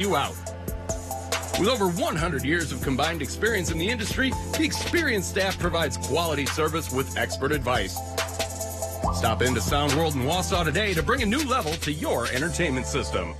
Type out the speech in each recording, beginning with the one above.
you out. With over 100 years of combined experience in the industry, the experienced staff provides quality service with expert advice. Stop into Sound World in Wausau today to bring a new level to your entertainment system.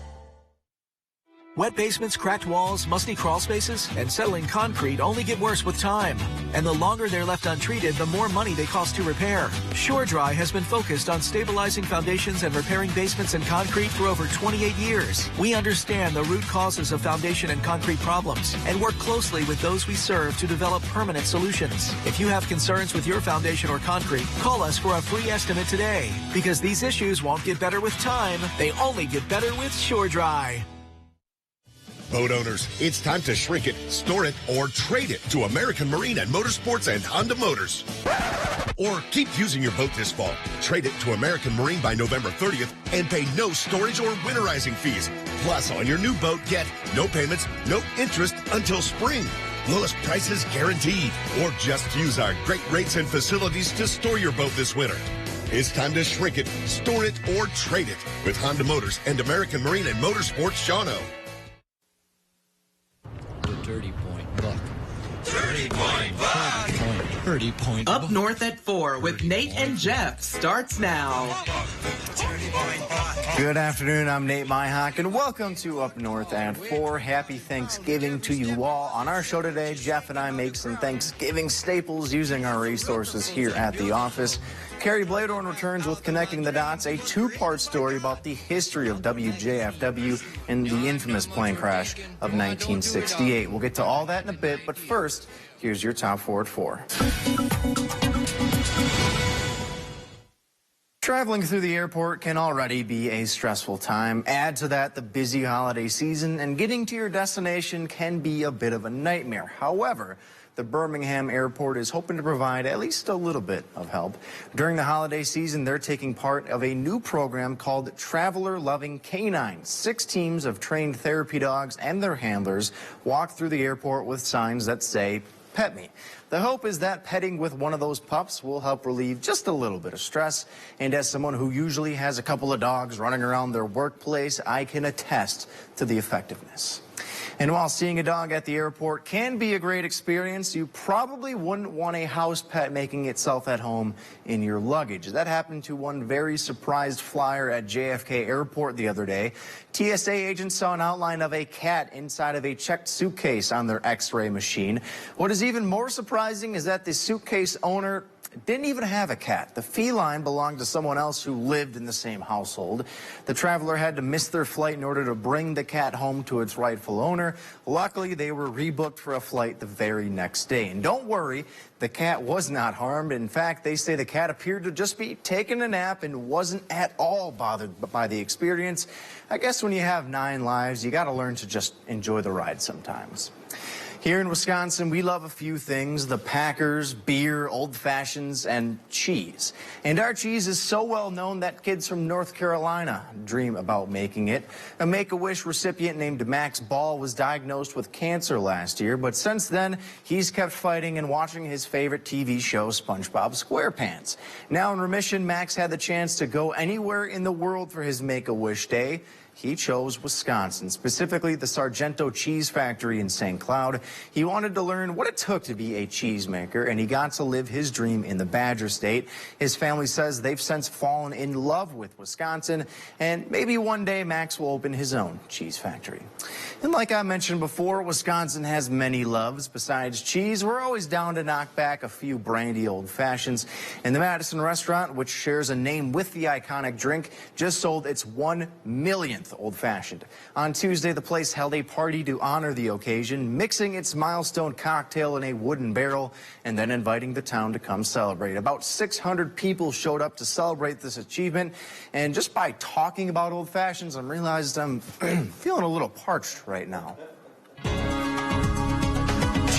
Wet basements, cracked walls, musty crawl spaces, and settling concrete only get worse with time. And the longer they're left untreated, the more money they cost to repair. SureDry has been focused on stabilizing foundations and repairing basements and concrete for over 28 years. We understand the root causes of foundation and concrete problems and work closely with those we serve to develop permanent solutions. If you have concerns with your foundation or concrete, call us for a free estimate today. Because these issues won't get better with time, they only get better with SureDry. Boat owners, it's time to shrink it, store it, or trade it to American Marine and Motorsports and Honda Motors. Or keep using your boat this fall. Trade it to American Marine by November 30th and pay no storage or winterizing fees. Plus, on your new boat, get no payments, no interest until spring. Lowest prices guaranteed. Or just use our great rates and facilities to store your boat this winter. It's time to shrink it, store it, or trade it with Honda Motors and American Marine and Motorsports Shawano. 30 Point Buck. 30 Point Buck. 30 Point Up Buck. North at 4 with Nate and Jeff starts now. 30 Point Buck. Good afternoon, I'm Nate Myhock, and welcome to Up North at 4. Happy Thanksgiving to you all. On our show today, Jeff and I make some Thanksgiving staples using our resources here at the office. Carrie Bladorn returns with Connecting the Dots, a two-part story about the history of WJFW and the infamous plane crash of 1968. We'll get to all that in a bit, but first, here's your top 4 at 4. Traveling through the airport can already be a stressful time. Add to that the busy holiday season, and getting to your destination can be a bit of a nightmare. However, the Birmingham Airport is hoping to provide at least a little bit of help. During the holiday season, they're taking part of a new program called Traveler Loving Canines. 6 teams of trained therapy dogs and their handlers walk through the airport with signs that say, "Pet me." The hope is that petting with one of those pups will help relieve just a little bit of stress. And as someone who usually has a couple of dogs running around their workplace, I can attest to the effectiveness. And while seeing a dog at the airport can be a great experience, you probably wouldn't want a house pet making itself at home in your luggage. That happened to one very surprised flyer at JFK Airport the other day. TSA agents saw an outline of a cat inside of a checked suitcase on their X-ray machine. What is even more surprising is that the suitcase owner didn't even have a cat. The feline belonged to someone else who lived in the same household. The traveler had to miss their flight in order to bring the cat home to its rightful owner. Luckily, they were rebooked for a flight the very next day. And don't worry, the cat was not harmed. In fact, they say the cat appeared to just be taking a nap and wasn't at all bothered by the experience. I guess when you have 9 lives, you got to learn to just enjoy the ride sometimes. Here in Wisconsin, we love a few things: the Packers, beer, old fashions, and cheese. And our cheese is so well known that kids from North Carolina dream about making it. A Make-A-Wish recipient named Max Ball was diagnosed with cancer last year, but since then, he's kept fighting and watching his favorite TV show, SpongeBob SquarePants. Now in remission, Max had the chance to go anywhere in the world for his Make-A-Wish Day. He chose Wisconsin, specifically the Sargento Cheese Factory in St. Cloud. He wanted to learn what it took to be a cheesemaker, and he got to live his dream in the Badger State. His family says they've since fallen in love with Wisconsin, and maybe one day Max will open his own cheese factory. And like I mentioned before, Wisconsin has many loves. Besides cheese, we're always down to knock back a few brandy old fashions. And the Madison restaurant, which shares a name with the iconic drink, just sold its 1 millionth old-fashioned. On Tuesday, the place held a party to honor the occasion, mixing its milestone cocktail in a wooden barrel and then inviting the town to come celebrate. About 600 people showed up to celebrate this achievement, and just by talking about old fashions, I realized I'm feeling a little parched right now.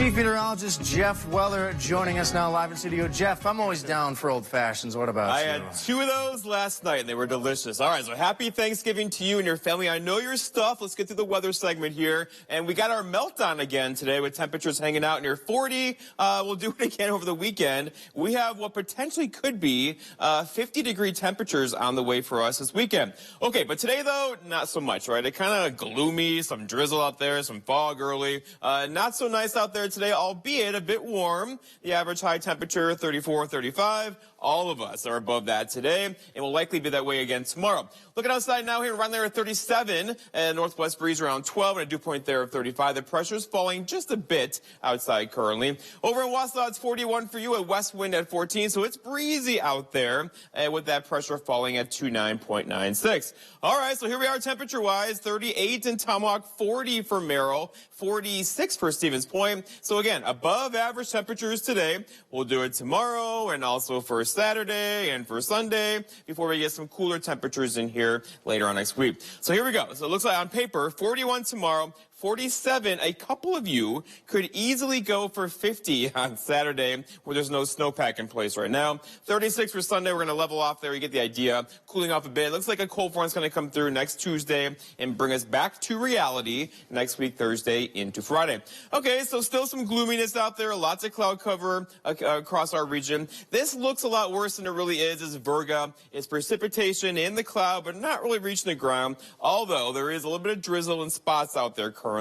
Chief meteorologist Jeff Weller joining us now live in studio. Jeff, I'm always down for old fashions. What about I you? had 2 of those last night, and they were delicious. All right, so happy Thanksgiving to you and your family. I know your stuff. Let's get to the weather segment here. And we got our meltdown again today with temperatures hanging out near 40. We'll do it again over the weekend. We have what potentially could be 50-degree temperatures on the way for us this weekend. Okay, but today, though, not so much, right? It kind of gloomy, some drizzle out there, some fog early. Not so nice out there today, albeit a bit warm. The average high temperature, 34, 35. All of us are above that today, and will likely be that way again tomorrow. Looking outside now here, around there at 37, and northwest breeze around 12, and a dew point there of 35. The pressure's falling just a bit outside currently. Over in Wausau, it's 41 for you, a west wind at 14, so it's breezy out there, with that pressure falling at 29.96. All right, so here we are temperature-wise, 38 in Tomahawk, 40 for Merrill, 46 for Stevens Point. So again, above average temperatures today. We'll do it tomorrow and also for Saturday and for Sunday before we get some cooler temperatures in here later on next week. So here we go. So it looks like on paper, 41 tomorrow, 47, a couple of you could easily go for 50 on Saturday where there's no snowpack in place right now. 36 for Sunday. We're going to level off there. You get the idea. Cooling off a bit. It looks like a cold front's going to come through next Tuesday and bring us back to reality next week, Thursday into Friday. Okay, so still some gloominess out there. Lots of cloud cover across our region. This looks a lot worse than it really is. It's Virga. It's precipitation in the cloud, but not really reaching the ground, although there is a little bit of drizzle in spots out there currently.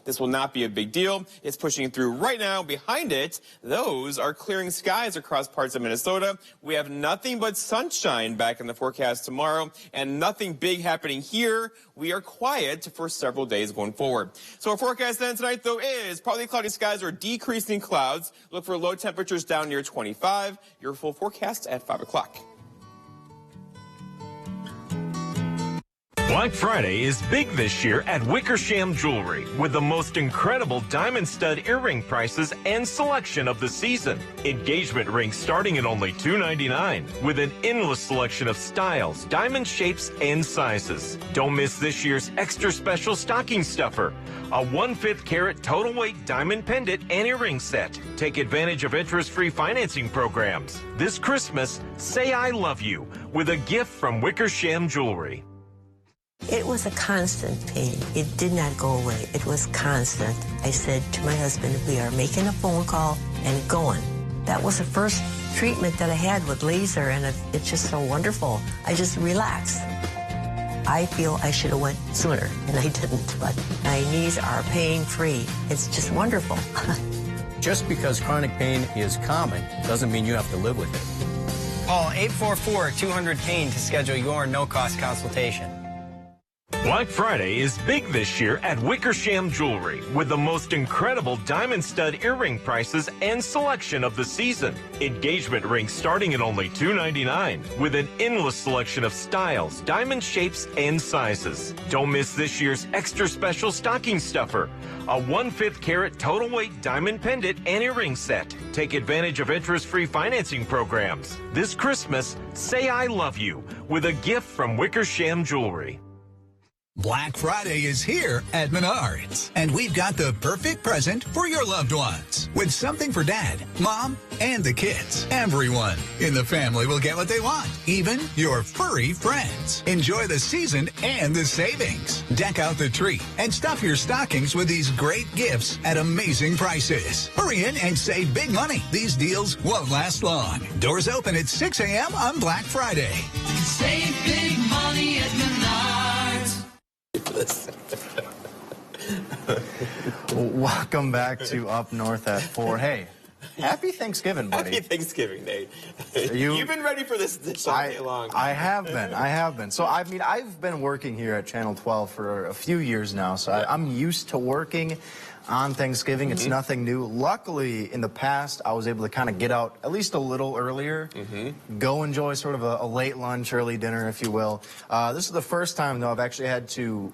This will not be a big deal. It's pushing through right now. Behind it, those are clearing skies across parts of Minnesota. We have nothing but sunshine back in the forecast tomorrow and nothing big happening here. We are quiet for several days going forward. So our forecast then tonight, though, is partly cloudy skies or decreasing clouds. Look for low temperatures down near 25. Your full forecast at 5 o'clock. Black Friday is big this year at Wickersham Jewelry with the most incredible diamond stud earring prices and selection of the season. Engagement rings starting at only $2.99 with an endless selection of styles, diamond shapes, and sizes. Don't miss this year's extra special stocking stuffer, a 1/5 carat total weight diamond pendant and earring set. Take advantage of interest-free financing programs. This Christmas, say I love you with a gift from Wickersham Jewelry. It was a constant pain. It did not go away. It was constant. I said to my husband, we are making a phone call and going. That was the first treatment that I had with laser, and it's just so wonderful. I just relaxed. I feel I should have went sooner, and I didn't, but my knees are pain-free. It's just wonderful. Just because chronic pain is common doesn't mean you have to live with it. Call 844-200-CANE to schedule your no-cost consultation. Black Friday is big this year at Wickersham Jewelry with the most incredible diamond stud earring prices and selection of the season. Engagement rings starting at only $2.99 with an endless selection of styles, diamond shapes, and sizes. Don't miss this year's extra special stocking stuffer, a 1/5 carat total weight diamond pendant and earring set. Take advantage of interest-free financing programs. This Christmas, say I love you with a gift from Wickersham Jewelry. Black Friday is here at Menards, and we've got the perfect present for your loved ones. With something for Dad, Mom, and the kids. Everyone in the family will get what they want, even your furry friends. Enjoy the season and the savings. Deck out the tree and stuff your stockings with these great gifts at amazing prices. Hurry in and save big money. These deals won't last long. Doors open at 6 a.m. on Black Friday. Save big money at Menards. Welcome back to Up North at 4. Hey, happy Thanksgiving, buddy. Happy Thanksgiving, Nate. You've been ready for this all day long. I have been. So, I mean, I've been working here at Channel 12 for a few years now, so I'm used to working on Thanksgiving. It's nothing new. Luckily, in the past, I was able to kind of get out at least a little earlier, go enjoy sort of a late lunch, early dinner, if you will. This is the first time, though, I've actually had to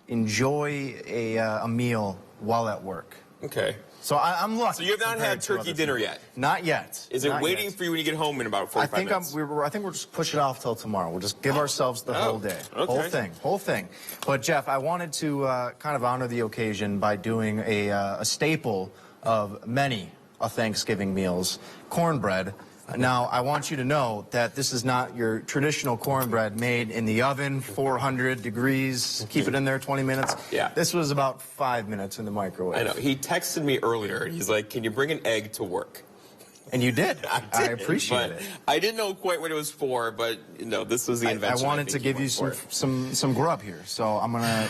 enjoy a meal while at work. Okay. So I'm lucky. So you have not had turkey dinner yet? Not yet. Is it waiting for you when you get home in about 45 minutes? I think we'll just push it off till tomorrow. We'll just give ourselves the whole day. Okay. Whole thing. But Jeff, I wanted to kind of honor the occasion by doing a staple of many Thanksgiving meals, cornbread. Now, I want you to know that this is not your traditional cornbread made in the oven, 400 degrees, keep it in there 20 minutes. Yeah. This was about 5 minutes in the microwave. I know. He texted me earlier. He's like, can you bring an egg to work? And you did. I appreciate it. I didn't know quite what it was for, but this was the invention. I wanted to give you some grub here, so I'm gonna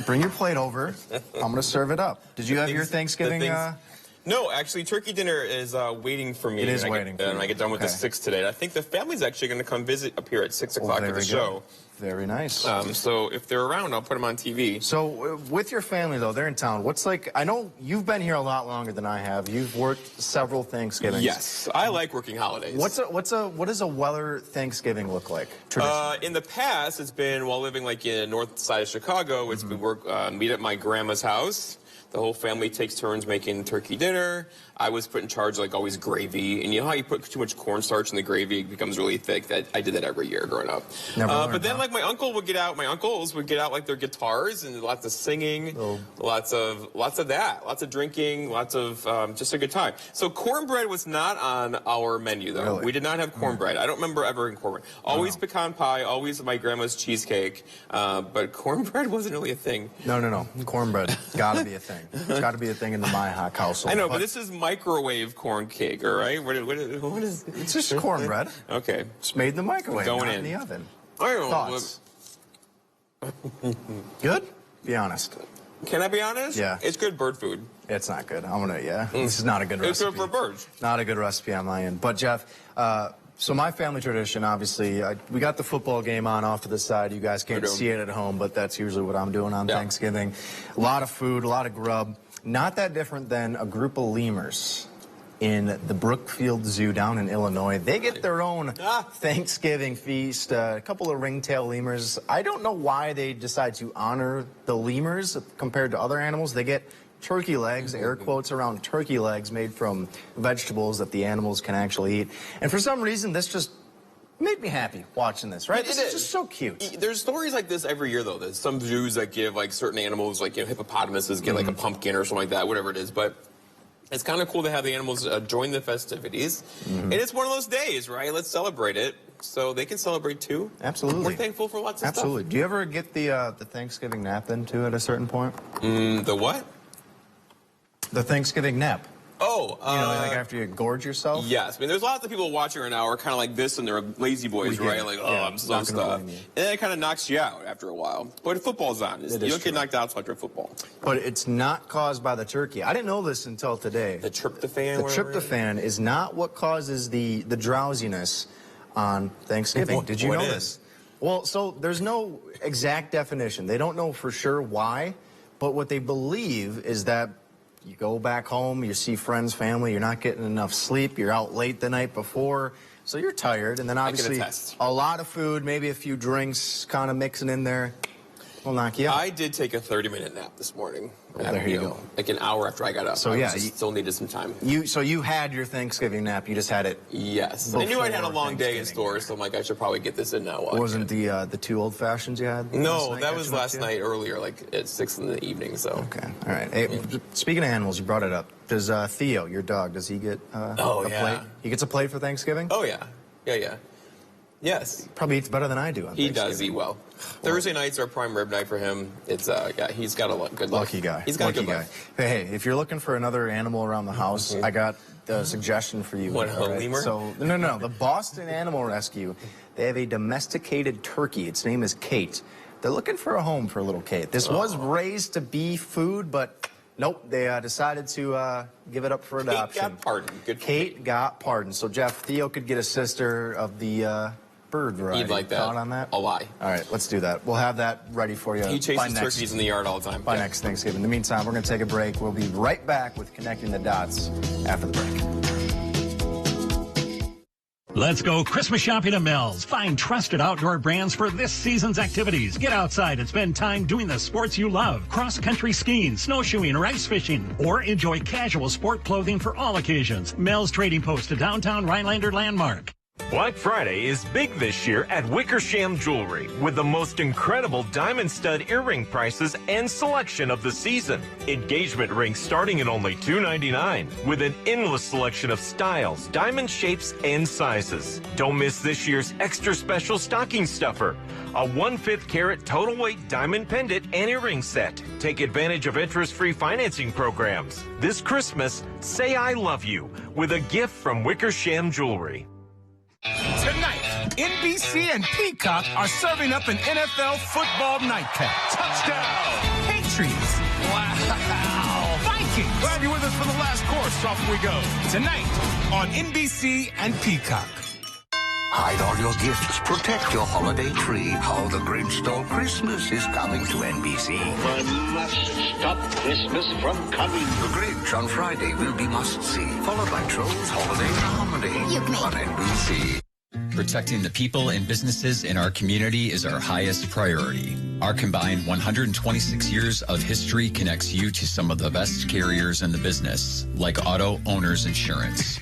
bring your plate over. I'm gonna serve it up. Did you have your Thanksgiving? No, actually, turkey dinner is waiting for me. It is waiting for you. And I get done with the 6 today. I think the family's actually going to come visit up here at 6 o'clock at the show. Very nice. So if they're around, I'll put them on TV. So with your family, though, they're in town. What's like, I know you've been here a lot longer than I have. You've worked several Thanksgivings. Yes, I like working holidays. What does a Weller Thanksgiving look like? In the past, it's been, while living like in north side of Chicago, it's been meet at my grandma's house. The whole family takes turns making turkey dinner. I was put in charge, like always, gravy. And you know how you put too much cornstarch in the gravy, it becomes really thick? I did that every year growing up. But then, like, my uncles would get out like their guitars and lots of singing, lots of that, lots of drinking, lots of just a good time. So cornbread was not on our menu, though. Really? We did not have cornbread. I don't remember ever having cornbread. Always pecan pie, always my grandma's cheesecake, but cornbread wasn't really a thing. No. Cornbread, gotta be a thing. It's gotta be a thing in the MyHawk household. I know, but this is microwave corn cake, all right? What is it's just cornbread. Okay. It's made in the microwave, Going not in the oven. I don't know. Thoughts? Good? Be honest. Can I be honest? Yeah. It's good bird food. It's not good. This is not a good recipe. It's good for birds. Not a good recipe on my end. But Jeff, so my family tradition, obviously, we got the football game on off to the side. You guys can't see it at home, but that's usually what I'm doing on Thanksgiving. A lot of food, a lot of grub. Not that different than a group of lemurs in the Brookfield Zoo down in Illinois. They get their own Thanksgiving feast, a couple of ringtail lemurs. I don't know why they decide to honor the lemurs compared to other animals. They get turkey legs, air quotes around turkey legs, made from vegetables that the animals can actually eat. And for some reason, this just made me happy watching this, right? This is just so cute. There's stories like this every year, though. There's some zoos that give, like, certain animals, like, hippopotamuses get, like, a pumpkin or something like that, whatever it is. But it's kind of cool to have the animals join the festivities. And it's one of those days, right? Let's celebrate it. So they can celebrate, too. Absolutely. We're thankful for lots of stuff. Absolutely. Do you ever get the Thanksgiving nap then, too, at a certain point? The what? The Thanksgiving nap. Oh, like after you gorge yourself? Yes. I mean, there's lots of people watching right now are kind of like this, and they're lazy boys, right? Like, I'm so stuffed. And then it kind of knocks you out after a while. But football's on. You don't get knocked out after football. But it's not caused by the turkey. I didn't know this until today. The tryptophan? The tryptophan is not what causes the drowsiness on Thanksgiving. Did you know this? Well, so there's no exact definition. They don't know for sure why, but what they believe is that you go back home, you see friends, family, you're not getting enough sleep, you're out late the night before, so you're tired, and then obviously a lot of food, maybe a few drinks kind of mixing in there will knock you out. I did take a 30-minute nap this morning. Well, there you go. Like an hour after I got up. So I still needed some time. So you had your Thanksgiving nap, you just had it? Yes. I knew I'd had a long day in store, so I'm like, I should probably get this in now. Wasn't the 2 old fashions you had? No, that was last night earlier, like at 6 in the evening, so. Okay, all right. Hey, speaking of animals, you brought it up. Does Theo, your dog, does he get a plate? He gets a plate for Thanksgiving? Oh, yeah. Yeah. Yes. Probably eats better than I do on Thanksgiving. He does eat well. Thursday nights are prime rib night for him. It's he's got a good luck. Lucky guy. He's got a good guy. Hey, if you're looking for another animal around the house, I got a suggestion for you. What, a lemur? So, no. The Boston Animal Rescue, they have a domesticated turkey. Its name is Kate. They're looking for a home for little Kate. This was raised to be food, but nope, they decided to give it up for adoption. Kate got pardoned. Kate got pardoned. So, Jeff, Theo could get a sister of the bird variety. He'd like that. Thought on that? A lie. All right, let's do that. We'll have that ready for you. He chases turkeys in the yard all the time. By next Thanksgiving. In the meantime, we're going to take a break. We'll be right back with Connecting the Dots after the break. Let's go Christmas shopping at Mel's. Find trusted outdoor brands for this season's activities. Get outside and spend time doing the sports you love. Cross-country skiing, snowshoeing, or ice fishing. Or enjoy casual sport clothing for all occasions. Mel's Trading Post, a downtown Rhinelander landmark. Black Friday is big this year at Wickersham Jewelry with the most incredible diamond stud earring prices and selection of the season. Engagement rings starting at only $2.99 with an endless selection of styles, diamond shapes, and sizes. Don't miss this year's extra special stocking stuffer, a 1/5 carat total weight diamond pendant and earring set. Take advantage of interest-free financing programs. This Christmas, say I love you with a gift from Wickersham Jewelry. Tonight, NBC and Peacock are serving up an NFL football nightcap. Touchdown! Patriots. Wow! Vikings. Glad you're with us for the last course. Off we go. Tonight on NBC and Peacock. Hide all your gifts. Protect your holiday tree. How the Grinch Stole Christmas is coming to NBC. One must stop Christmas from coming. The Grinch on Friday will be must-see, followed by Trolls Holiday Comedy on NBC. Protecting the people and businesses in our community is our highest priority. Our combined 126 years of history connects you to some of the best carriers in the business, like Auto Owners Insurance.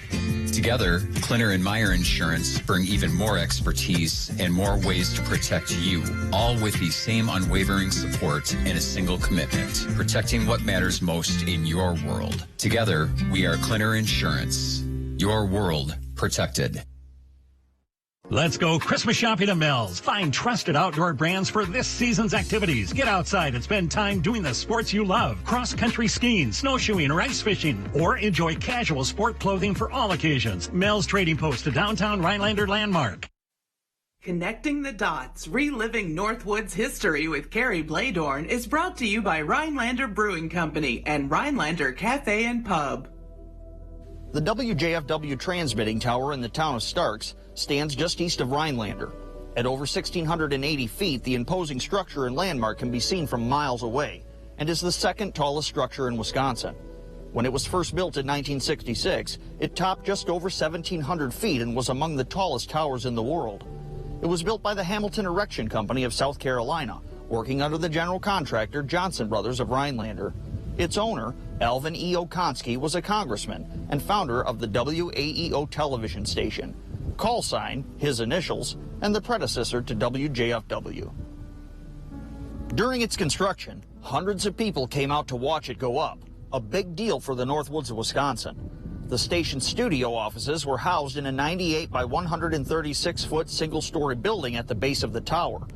Together, Klinner and Meyer Insurance bring even more expertise and more ways to protect you, all with the same unwavering support and a single commitment, protecting what matters most in your world. Together, we are Klinner Insurance. Your world protected. Let's go Christmas shopping at Mel's. Find trusted outdoor brands for this season's activities. Get outside and spend time doing the sports you love. Cross-country skiing, snowshoeing, or ice fishing. Or enjoy casual sport clothing for all occasions. Mel's Trading Post, a downtown Rhinelander landmark. Connecting the Dots, reliving Northwood's history with Carrie Bladorn is brought to you by Rhinelander Brewing Company and Rhinelander Cafe and Pub. The WJFW transmitting tower in the town of Starks stands just east of Rhinelander. At over 1,680 feet, the imposing structure and landmark can be seen from miles away and is the second tallest structure in Wisconsin. When it was first built in 1966, it topped just over 1,700 feet and was among the tallest towers in the world. It was built by the Hamilton Erection Company of South Carolina, working under the general contractor Johnson Brothers of Rhinelander. Its owner, Alvin E. Okonski, was a congressman and founder of the WAEO television station. Call sign, his initials, and the predecessor to WJFW. During its construction, hundreds of people came out to watch it go up, a big deal for the Northwoods of Wisconsin. The station's studio offices were housed in a 98 by 136-foot single-story building at the base of the tower.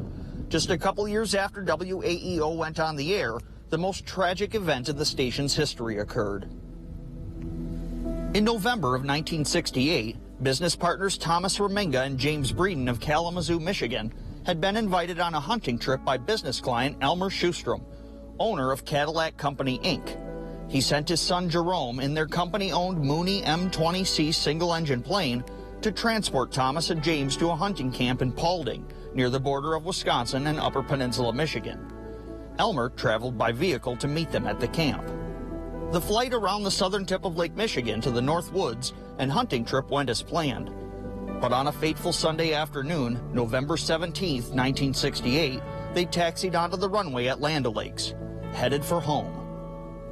Just a couple years after WAEO went on the air, the most tragic event in the station's history occurred. In November of 1968, business partners Thomas Reminga and James Breeden of Kalamazoo, Michigan, had been invited on a hunting trip by business client Elmer Schustrom, owner of Cadillac Company, Inc. He sent his son Jerome in their company-owned Mooney M20C single-engine plane to transport Thomas and James to a hunting camp in Paulding, near the border of Wisconsin and Upper Peninsula, Michigan. Elmer traveled by vehicle to meet them at the camp. The flight around the southern tip of Lake Michigan to the North Woods and hunting trip went as planned. But on a fateful Sunday afternoon, November 17, 1968, they taxied onto the runway at Land O'Lakes, headed for home.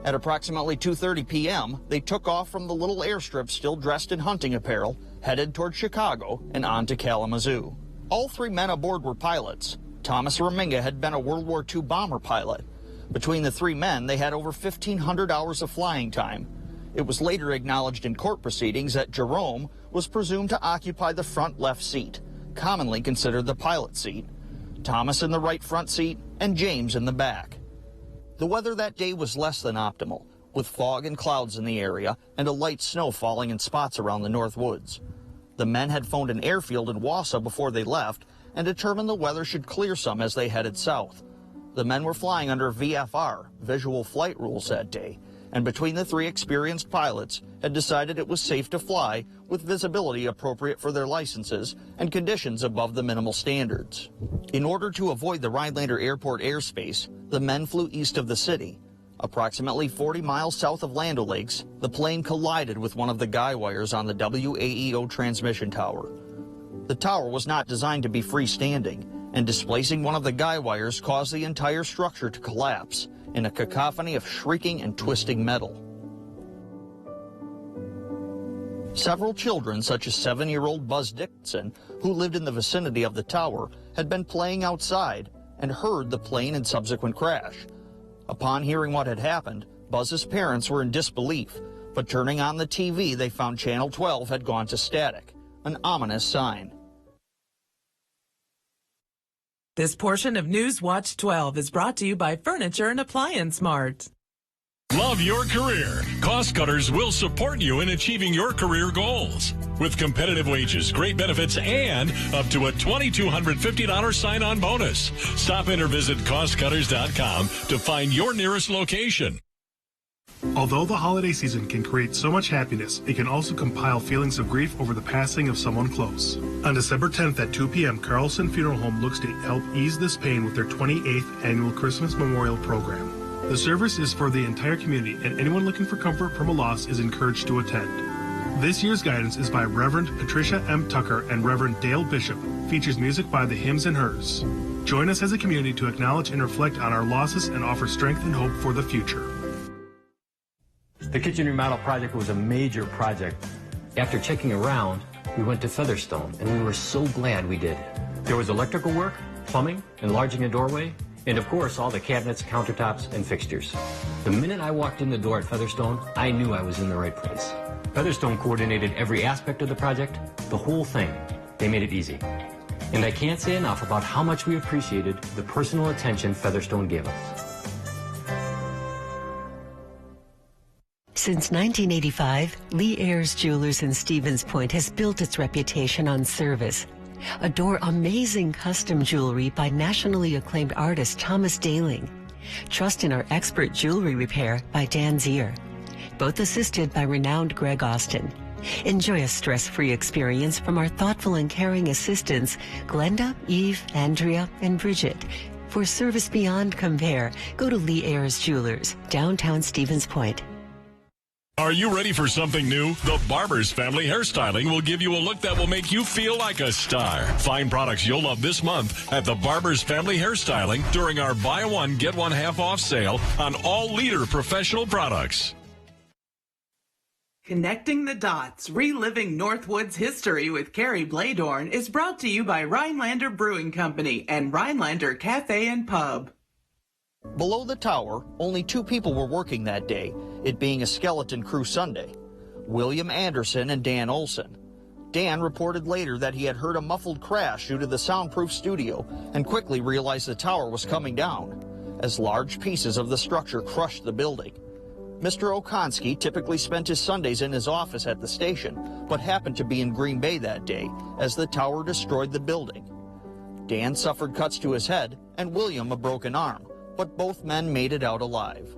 At approximately 2:30 p.m., they took off from the little airstrip still dressed in hunting apparel, headed toward Chicago and on to Kalamazoo. All three men aboard were pilots. Thomas Reminga had been a World War II bomber pilot. Between the three men, they had over 1,500 hours of flying time. It was later acknowledged in court proceedings that Jerome was presumed to occupy the front left seat, commonly considered the pilot seat, Thomas in the right front seat, and James in the back. The weather that day was less than optimal, with fog and clouds in the area and a light snow falling in spots around the North Woods. The men had phoned an airfield in Wausau before they left and determined the weather should clear some as they headed south. The men were flying under VFR, visual flight rules, that day, and between the three experienced pilots had decided it was safe to fly with visibility appropriate for their licenses and conditions above the minimal standards. In order to avoid the Rhinelander Airport airspace, the men flew east of the city. Approximately 40 miles south of Land O'Lakes, the plane collided with one of the guy wires on the WAEO transmission tower. The tower was not designed to be freestanding, and displacing one of the guy wires caused the entire structure to collapse in a cacophony of shrieking and twisting metal. Several children, such as 7-year-old Buzz Dixon, who lived in the vicinity of the tower, had been playing outside and heard the plane and subsequent crash. Upon hearing what had happened, Buzz's parents were in disbelief, but turning on the TV, they found Channel 12 had gone to static, an ominous sign. This portion of News Watch 12 is brought to you by Furniture and Appliance Mart. Love your career? Cost Cutters will support you in achieving your career goals. With competitive wages, great benefits, and up to a $2,250 sign-on bonus. Stop in or visit costcutters.com to find your nearest location. Although the holiday season can create so much happiness, it can also compile feelings of grief over the passing of someone close. On December 10th at 2 p.m., Carlson Funeral Home looks to help ease this pain with their 28th annual Christmas Memorial Program. The service is for the entire community, and anyone looking for comfort from a loss is encouraged to attend. This year's guidance is by Reverend Patricia M. Tucker and Reverend Dale Bishop, features music by the Hymns and Hers. Join us as a community to acknowledge and reflect on our losses and offer strength and hope for the future. The kitchen remodel project was a major project. After checking around, we went to Featherstone, and we were so glad we did. There was electrical work, plumbing, enlarging a doorway, and of course all the cabinets, countertops, and fixtures. The minute I walked in the door at Featherstone, I knew I was in the right place. Featherstone coordinated every aspect of the project, the whole thing. They made it easy. And I can't say enough about how much we appreciated the personal attention Featherstone gave us. Since 1985, Lee Ayers Jewelers in Stevens Point has built its reputation on service. Adore amazing custom jewelry by nationally acclaimed artist Thomas Daling. Trust in our expert jewelry repair by Dan Zier. Both assisted by renowned Greg Austin. Enjoy a stress-free experience from our thoughtful and caring assistants, Glenda, Eve, Andrea, and Bridget. For service beyond compare, go to Lee Ayers Jewelers, downtown Stevens Point. Are you ready for something new? The Barber's Family Hairstyling will give you a look that will make you feel like a star. Find products you'll love this month at the Barber's Family Hairstyling during our buy one, get one half off sale on all Leader professional products. Connecting the Dots, reliving Northwood's history with Carrie Bladorn is brought to you by Rhinelander Brewing Company and Rhinelander Cafe and Pub. Below the tower, only 2 people were working that day, it being a skeleton crew Sunday, William Anderson and Dan Olson. Dan reported later that he had heard a muffled crash due to the soundproof studio and quickly realized the tower was coming down, as large pieces of the structure crushed the building. Mr. Okonski typically spent his Sundays in his office at the station, but happened to be in Green Bay that day as the tower destroyed the building. Dan suffered cuts to his head and William a broken arm, but both men made it out alive.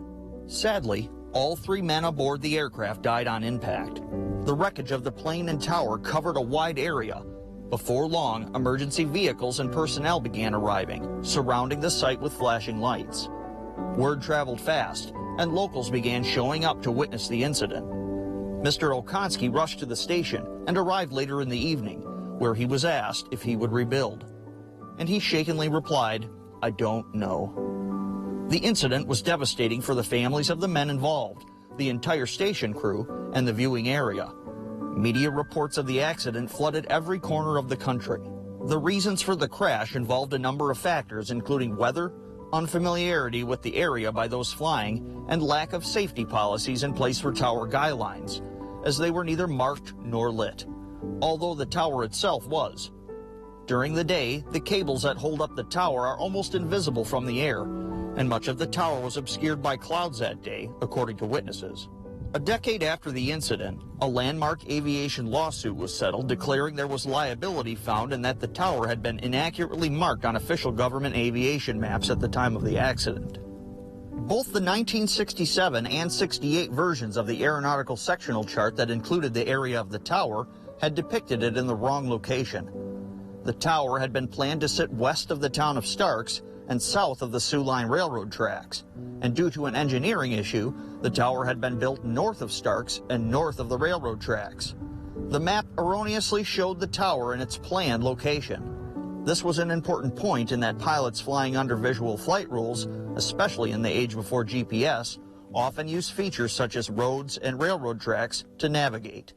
Sadly, all 3 men aboard the aircraft died on impact. The wreckage of the plane and tower covered a wide area. Before long, emergency vehicles and personnel began arriving, surrounding the site with flashing lights. Word traveled fast, and locals began showing up to witness the incident. Mr. Okonski rushed to the station and arrived later in the evening, where he was asked if he would rebuild. And he shakenly replied, "I don't know." The incident was devastating for the families of the men involved, the entire station crew, and the viewing area. Media reports of the accident flooded every corner of the country. The reasons for the crash involved a number of factors, including weather, unfamiliarity with the area by those flying, and lack of safety policies in place for tower guidelines, as they were neither marked nor lit, although the tower itself was. During the day, the cables that hold up the tower are almost invisible from the air, and much of the tower was obscured by clouds that day, according to witnesses. A decade after the incident, a landmark aviation lawsuit was settled declaring there was liability found and that the tower had been inaccurately marked on official government aviation maps at the time of the accident. Both the 1967 and 68 versions of the aeronautical sectional chart that included the area of the tower had depicted it in the wrong location. The tower had been planned to sit west of the town of Starks and south of the Sioux Line Railroad tracks, and due to an engineering issue, the tower had been built north of Starks and north of the railroad tracks. The map erroneously showed the tower in its planned location. This was an important point in that pilots flying under visual flight rules, especially in the age before GPS, often use features such as roads and railroad tracks to navigate.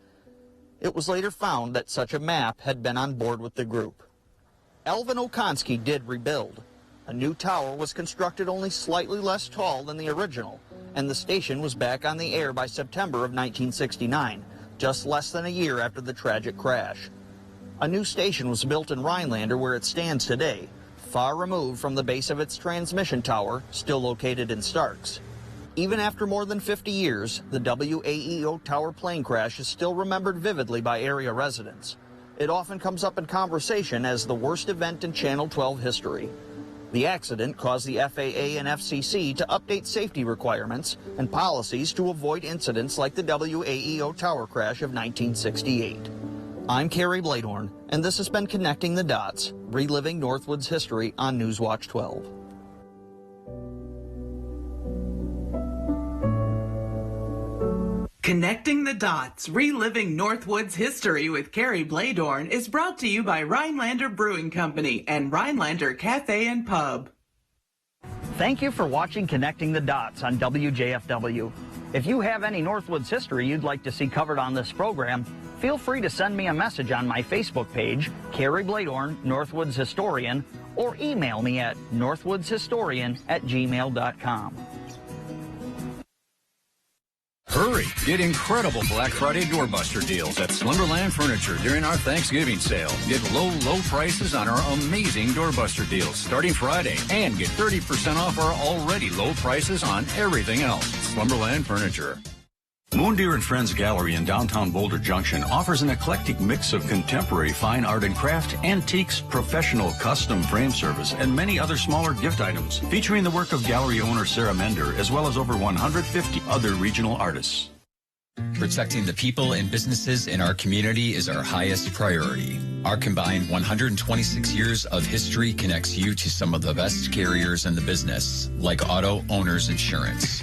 It was later found that such a map had been on board with the group. Elvin Okonski did rebuild. A new tower was constructed only slightly less tall than the original, and the station was back on the air by September of 1969, just less than a year after the tragic crash. A new station was built in Rhinelander where it stands today, far removed from the base of its transmission tower, still located in Starks. Even after more than 50 years, the WAEO tower plane crash is still remembered vividly by area residents. It often comes up in conversation as the worst event in Channel 12 history. The accident caused the FAA and FCC to update safety requirements and policies to avoid incidents like the WAEO tower crash of 1968. I'm Kerry Bladehorn, and this has been Connecting the Dots, reliving Northwood's history on Newswatch 12. Connecting the Dots, reliving Northwood's history with Kerry Bladehorn is brought to you by Rhinelander Brewing Company and Rhinelander Cafe and Pub. Thank you for watching Connecting the Dots on WJFW. If you have any Northwoods history you'd like to see covered on this program, feel free to send me a message on my Facebook page, Kerry Bladehorn, Northwoods Historian, or email me at northwoodshistorian@gmail.com. Hurry! Get incredible Black Friday doorbuster deals at Slumberland Furniture during our Thanksgiving sale. Get low prices on our amazing doorbuster deals starting Friday and get 30% off our already low prices on everything else. Slumberland Furniture. Moondeer and Friends Gallery in downtown Boulder Junction offers an eclectic mix of contemporary fine art and craft, antiques, professional custom frame service, and many other smaller gift items, featuring the work of gallery owner Sarah Mender, as well as over 150 other regional artists. Protecting the people and businesses in our community is our highest priority. Our combined 126 years of history connects you to some of the best carriers in the business, like Auto Owners Insurance.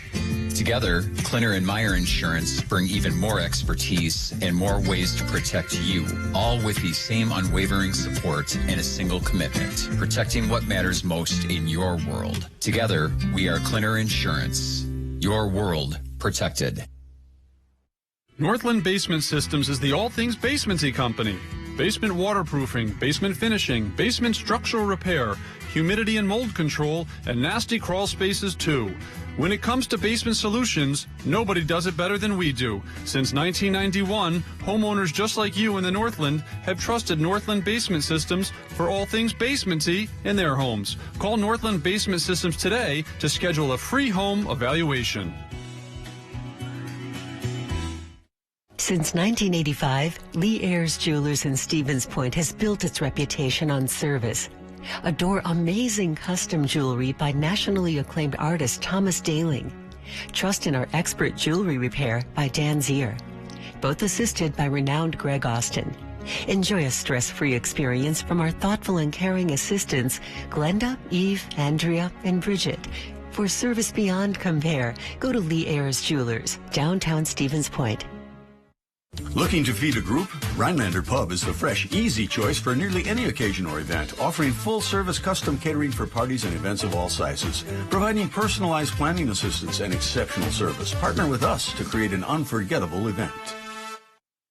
Together, Klinner and Meyer Insurance bring even more expertise and more ways to protect you, all with the same unwavering support and a single commitment, protecting what matters most in your world. Together, we are Klinner Insurance. Your world protected. Northland Basement Systems is the all things basementy company. Basement waterproofing, basement finishing, basement structural repair, humidity and mold control, and nasty crawl spaces too. When it comes to basement solutions, nobody does it better than we do. Since 1991, homeowners just like you in the Northland have trusted Northland Basement Systems for all things basementy in their homes. Call Northland Basement Systems today to schedule a free home evaluation. Since 1985, Lee Ayers Jewelers in Stevens Point has built its reputation on service. Adore amazing custom jewelry by nationally acclaimed artist Thomas Daling. Trust in our expert jewelry repair by Dan Zier. Both assisted by renowned Greg Austin. Enjoy a stress-free experience from our thoughtful and caring assistants, Glenda, Eve, Andrea, and Bridget. For service beyond compare, go to Lee Ayers Jewelers, downtown Stevens Point. Looking to feed a group? Rhinelander Pub is the fresh, easy choice for nearly any occasion or event, offering full-service custom catering for parties and events of all sizes, providing personalized planning assistance and exceptional service. Partner with us to create an unforgettable event.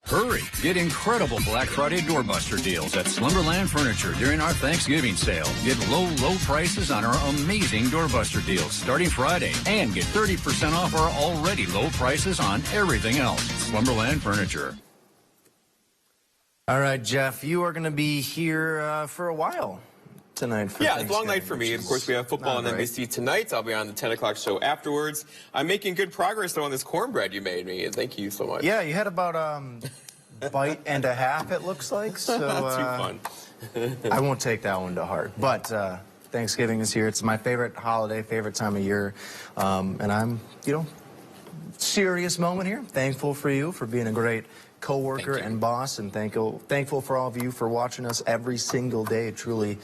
Hurry! Get incredible Black Friday doorbuster deals at Slumberland Furniture during our Thanksgiving sale. Get low prices on our amazing doorbuster deals starting Friday and get 30% off our already low prices on everything else. Slumberland Furniture. All right, Jeff, you are going to be here for a while tonight. For it's a long night for me. Of course, we have football on NBC tonight. I'll be on the 10 o'clock show afterwards. I'm making good progress, though, on this cornbread you made me. Thank you so much. Yeah, you had about a bite and a half, it looks like. So, too fun. I won't take that one to heart. But Thanksgiving is here. It's my favorite holiday, favorite time of year. And I'm, serious moment here. Thankful for you for being a great co-worker and boss, and thankful for all of you for watching us every single day. It truly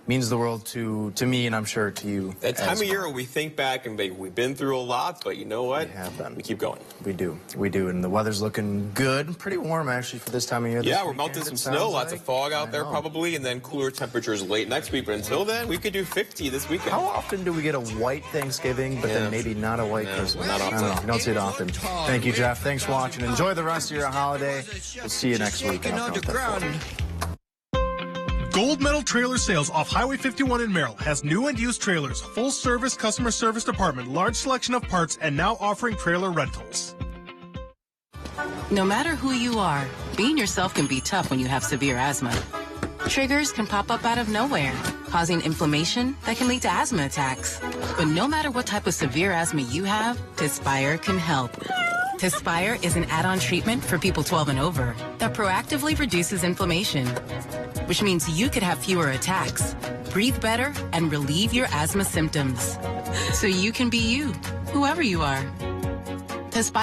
means the world to me, and I'm sure to you. That time of year we think back and we've been through a lot, but you know what? We keep going. We do, and the weather's looking good. Pretty warm, actually, for this time of year. Yeah, we're melting some snow, lots of fog out there probably, and then cooler temperatures late next week. But until then, we could do 50 this weekend. How often do we get a white Thanksgiving, but then maybe not a white Christmas? Not often. I don't know. You don't see it often. Thank you, Jeff. Thanks for watching. Enjoy the rest of your holiday. We'll see you next week. Gold Medal Trailer Sales off Highway 51 in Merrill has new and used trailers, full service customer service department, large selection of parts, and now offering trailer rentals. No matter who you are, being yourself can be tough when you have severe asthma. Triggers can pop up out of nowhere, causing inflammation that can lead to asthma attacks. But no matter what type of severe asthma you have, Tespire can help. Tespire is an add-on treatment for people 12 and over that proactively reduces inflammation, which means you could have fewer attacks, breathe better, and relieve your asthma symptoms. So you can be you, whoever you are. Tespire